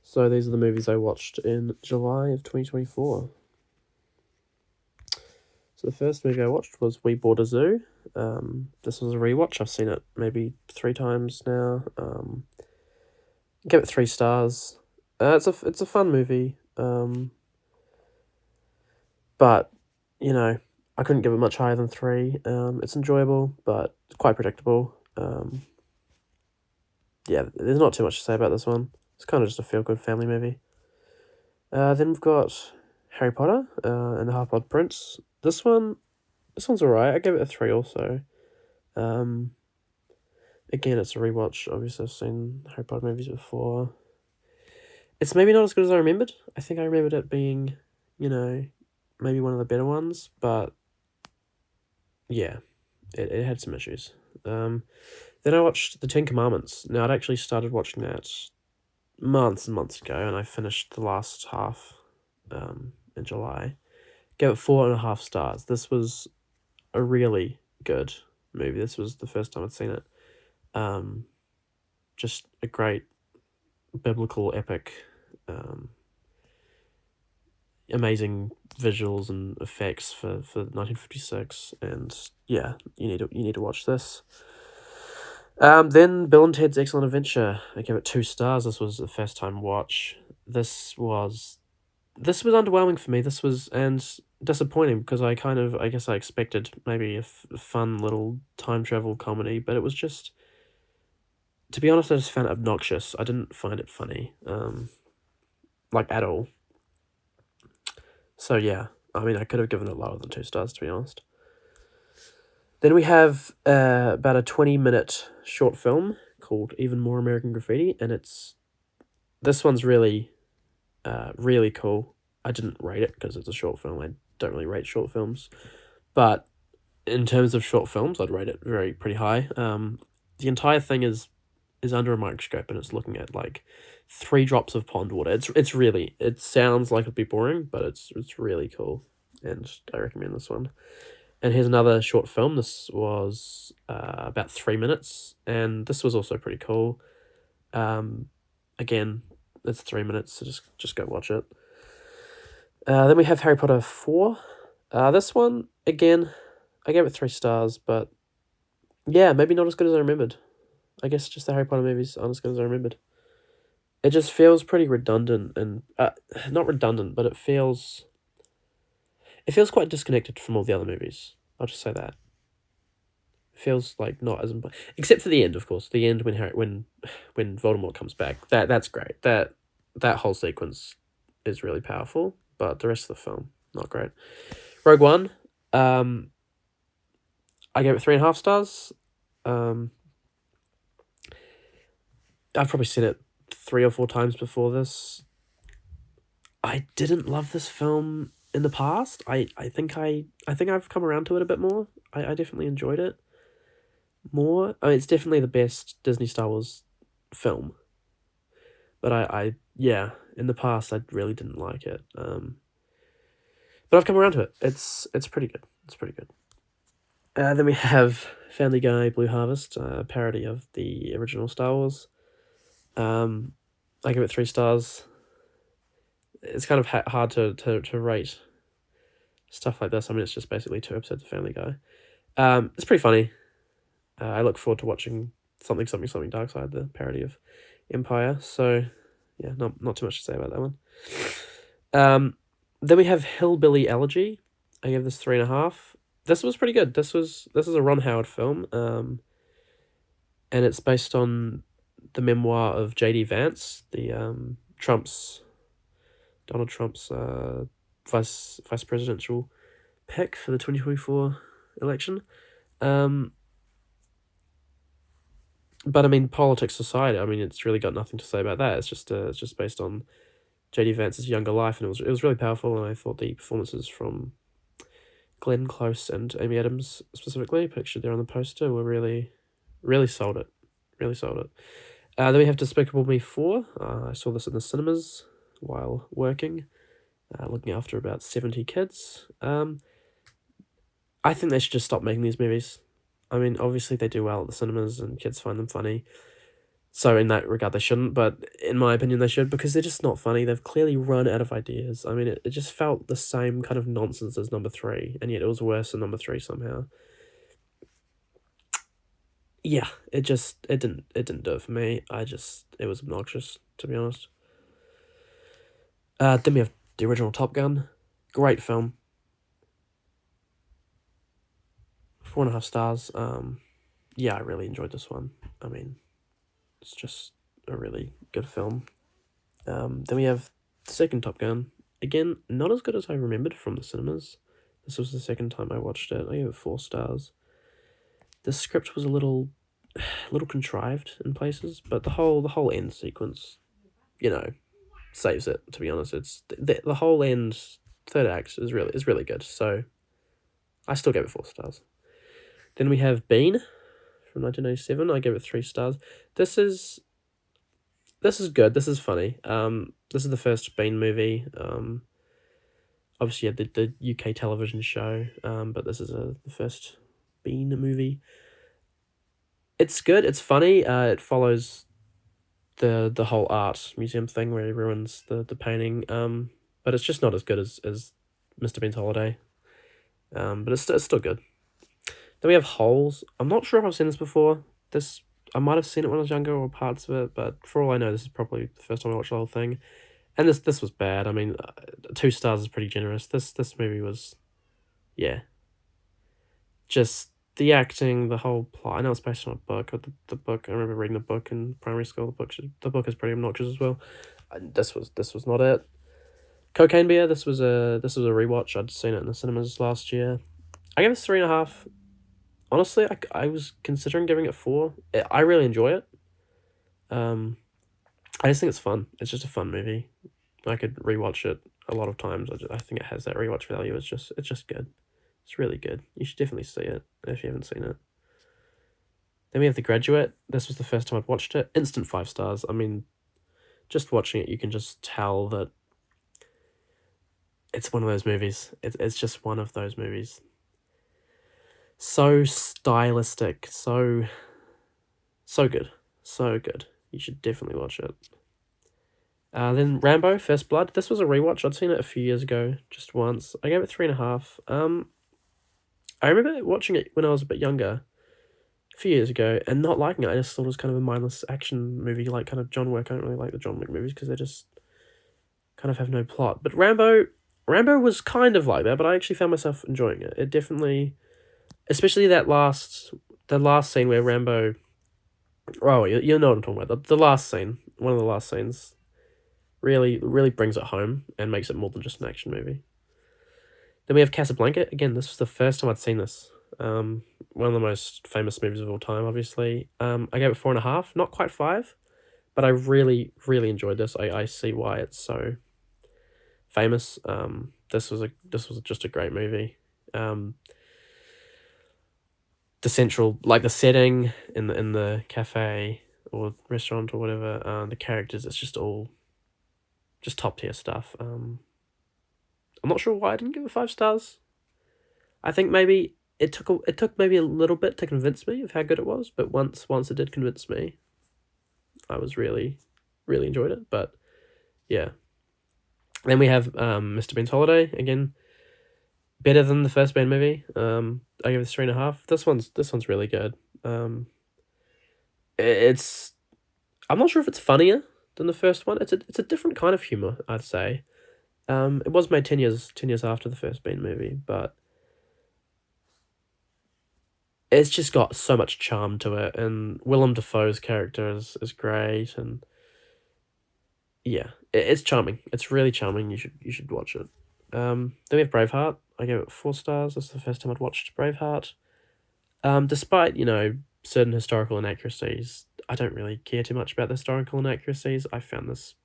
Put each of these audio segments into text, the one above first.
So these are the movies I watched in July of 2024. So the first movie I watched was We Bought a Zoo. This was a rewatch. I've seen it maybe 3 times now. Give it 3 stars. It's a fun movie. But I couldn't give it much higher than 3. It's enjoyable, but it's quite predictable. Yeah, there's not too much to say about this one. It's kind of just a feel-good family movie. Then we've got Harry Potter and the Half-Blood Prince. This one's alright. I gave it a 3 also. Again, it's a rewatch. Obviously, I've seen Harry Potter movies before. It's maybe not as good as I remembered. I think I remembered it being, maybe one of the better ones, but yeah, it had some issues. Then I watched The Ten Commandments. Now, I'd actually started watching that months and months ago, and I finished the last half in July. Gave it 4.5 stars. This was a really good movie. This was the first time I'd seen it. Just a great biblical epic, amazing visuals and effects for 1956, and yeah, you need to watch this. Then Bill and Ted's Excellent Adventure. I gave it 2 stars. This was a first time watch. This was underwhelming for me. This was and disappointing because I guess I expected maybe a fun little time travel comedy, but it was just, to be honest, I just found it obnoxious. I didn't find it funny, like at all. So yeah, I mean, I could have given it lower than 2 stars, to be honest. Then we have about a 20-minute short film called Even More American Graffiti, and this one's really, really cool. I didn't rate it because it's a short film. I don't really rate short films, but in terms of short films, I'd rate it pretty high. The entire thing is under a microscope, and it's looking at like 3 drops of pond water. It sounds like it'd be boring, but it's really cool, and I recommend this one. And here's another short film. This was about 3 minutes, and this was also pretty cool. Again, it's 3 minutes, so just go watch it. Then we have Harry Potter 4. This one, again, I gave it 3 stars, but yeah, maybe not as good as I remembered. I guess just the Harry Potter movies aren't as good as I remembered. It just feels pretty redundant, and not redundant, but it feels quite disconnected from all the other movies. I'll just say that. It feels like not as important, except for the end, of course. The end when Voldemort comes back. That's great. That whole sequence is really powerful, but the rest of the film, not great. Rogue One, I gave it 3.5 stars. I've probably seen it 3 or 4 times before this. I didn't love this film in the past. I think I've come around to it a bit more. I definitely enjoyed it more. I mean, it's definitely the best Disney Star Wars film. But yeah, in the past I really didn't like it. But I've come around to it. It's pretty good. It's pretty good. Then we have Family Guy Blue Harvest, a parody of the original Star Wars. I give it 3 stars. It's kind of hard to rate stuff like this. I mean, it's just basically 2 episodes of Family Guy. It's pretty funny. I look forward to watching Something Dark Side, the parody of Empire. So, yeah, not too much to say about that one. Then we have Hillbilly Elegy. I gave this 3.5. This was pretty good. This is a Ron Howard film. And it's based on the memoir of J.D. Vance, the Donald Trump's vice presidential pick for the 2024 election. But I mean, politics aside, I mean, it's really got nothing to say about that. It's just based on J.D. Vance's younger life, and it was really powerful. And I thought the performances from Glenn Close and Amy Adams, specifically pictured there on the poster, were really sold it. Really sold it. Then we have Despicable Me 4. I saw this in the cinemas while working, looking after about 70 kids. I think they should just stop making these movies. I mean, obviously they do well at the cinemas and kids find them funny. So in that regard, they shouldn't, but in my opinion, they should, because they're just not funny. They've clearly run out of ideas. I mean, it just felt the same kind of nonsense as number three, and yet it was worse than number three somehow. Yeah, it didn't do it for me. It was obnoxious, to be honest. Then we have the original Top Gun. Great film. 4.5 stars. Yeah, I really enjoyed this one. I mean, it's just a really good film. Then we have the second Top Gun. Again, not as good as I remembered from the cinemas. This was the second time I watched it. I gave it 4 stars. The script was a little contrived in places, but the whole end sequence, you know, saves it. To be honest, it's the whole end third act is really good. So I still gave it 4 stars. Then we have Bean from 1987. I gave it 3 stars. This is good. This is funny. This is the first Bean movie. Obviously, yeah, the UK television show. But this is the first Bean movie. It's good. It's funny. It follows the whole art museum thing where he ruins the painting. But it's just not as good as Mr. Bean's Holiday. But it's still good. Then we have Holes. I'm not sure if I've seen this before. I might have seen it when I was younger or parts of it, but for all I know, this is probably the first time I watched the whole thing. And this was bad. I mean, 2 stars is pretty generous. This movie was, yeah, just the acting, the whole plot. I know it's based on a book, but the book, I remember reading the book in primary school. The book is pretty obnoxious as well. This was not it. Cocaine Bear. This was a rewatch. I'd seen it in the cinemas last year. I gave it 3.5. Honestly, I was considering giving it 4. I really enjoy it. I just think it's fun. It's just a fun movie. I could rewatch it a lot of times. I think it has that rewatch value. It's just good. It's really good. You should definitely see it if you haven't seen it. Then we have The Graduate. This was the first time I'd watched it. Instant 5 stars. I mean, just watching it, you can just tell that it's one of those movies. It's just one of those movies. So stylistic, so good, so good. You should definitely watch it. Then Rambo: First Blood. This was a rewatch. I'd seen it a few years ago, just once. I gave it 3.5. I remember watching it when I was a bit younger, a few years ago, and not liking it. I just thought it was kind of a mindless action movie, like kind of John Wick. I don't really like the John Wick movies because they just kind of have no plot. But Rambo was kind of like that, but I actually found myself enjoying it. It definitely, especially the last scene where Rambo. Oh, you know what I'm talking about. The last scene, one of the last scenes, really brings it home and makes it more than just an action movie. Then we have Casablanca. Again, this was the first time I'd seen this. One of the most famous movies of all time, obviously. I gave it 4.5, not quite 5, but I really enjoyed this. I see why it's so famous. This was just a great movie. The setting in the cafe or restaurant or whatever, the characters, it's just all just top tier stuff. I'm not sure why I didn't give it 5 stars. I think maybe it took maybe a little bit to convince me of how good it was, but once it did convince me, I was really enjoyed it. But yeah. Then we have Mr. Bean's Holiday. Again, better than the first Bean movie. I give it 3.5. This one's really good. It's I'm not sure if it's funnier than the first one. It's a different kind of humor, I'd say. It was made 10 years after the first Bean movie, but it's just got so much charm to it, and Willem Dafoe's character is great, and yeah, it's charming. It's really charming. You should watch it. Then we have Braveheart. I gave it 4 stars. This is the first time I'd watched Braveheart. Despite certain historical inaccuracies, I don't really care too much about the historical inaccuracies. I found this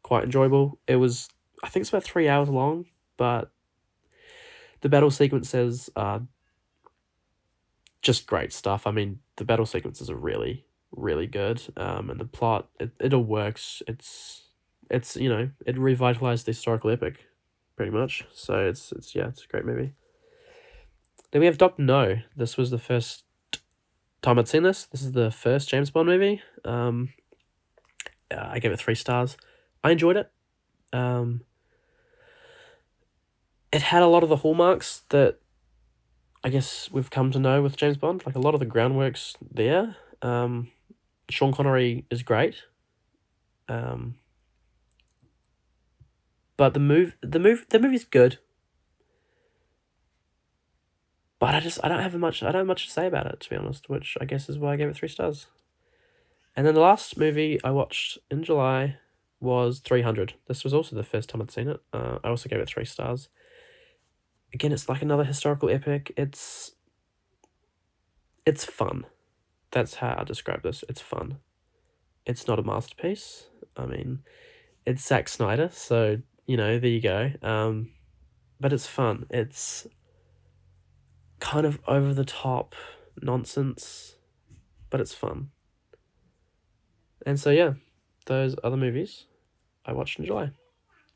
quite enjoyable. I think it's about 3 hours long, but the battle sequences are just great stuff. I mean, the battle sequences are really good. And the plot, it all works. It's it revitalized the historical epic, pretty much. So it's a great movie. Then we have Doctor No. This was the first time I'd seen this. This is the first James Bond movie. I gave it 3 stars. I enjoyed it. It had a lot of the hallmarks that I guess we've come to know with James Bond. Like, a lot of the groundwork's there. Sean Connery is great. But the movie's good. But I don't have much to say about it, to be honest, which I guess is why I gave it 3 stars. And then the last movie I watched in July was 300. This was also the first time I'd seen it. I also gave it 3 stars. Again, it's like another historical epic. It's fun. That's how I describe this. It's fun. It's not a masterpiece. I mean, it's Zack Snyder, so, there you go. But it's fun. It's kind of over-the-top nonsense, but it's fun. And so, yeah, those are the movies I watched in July.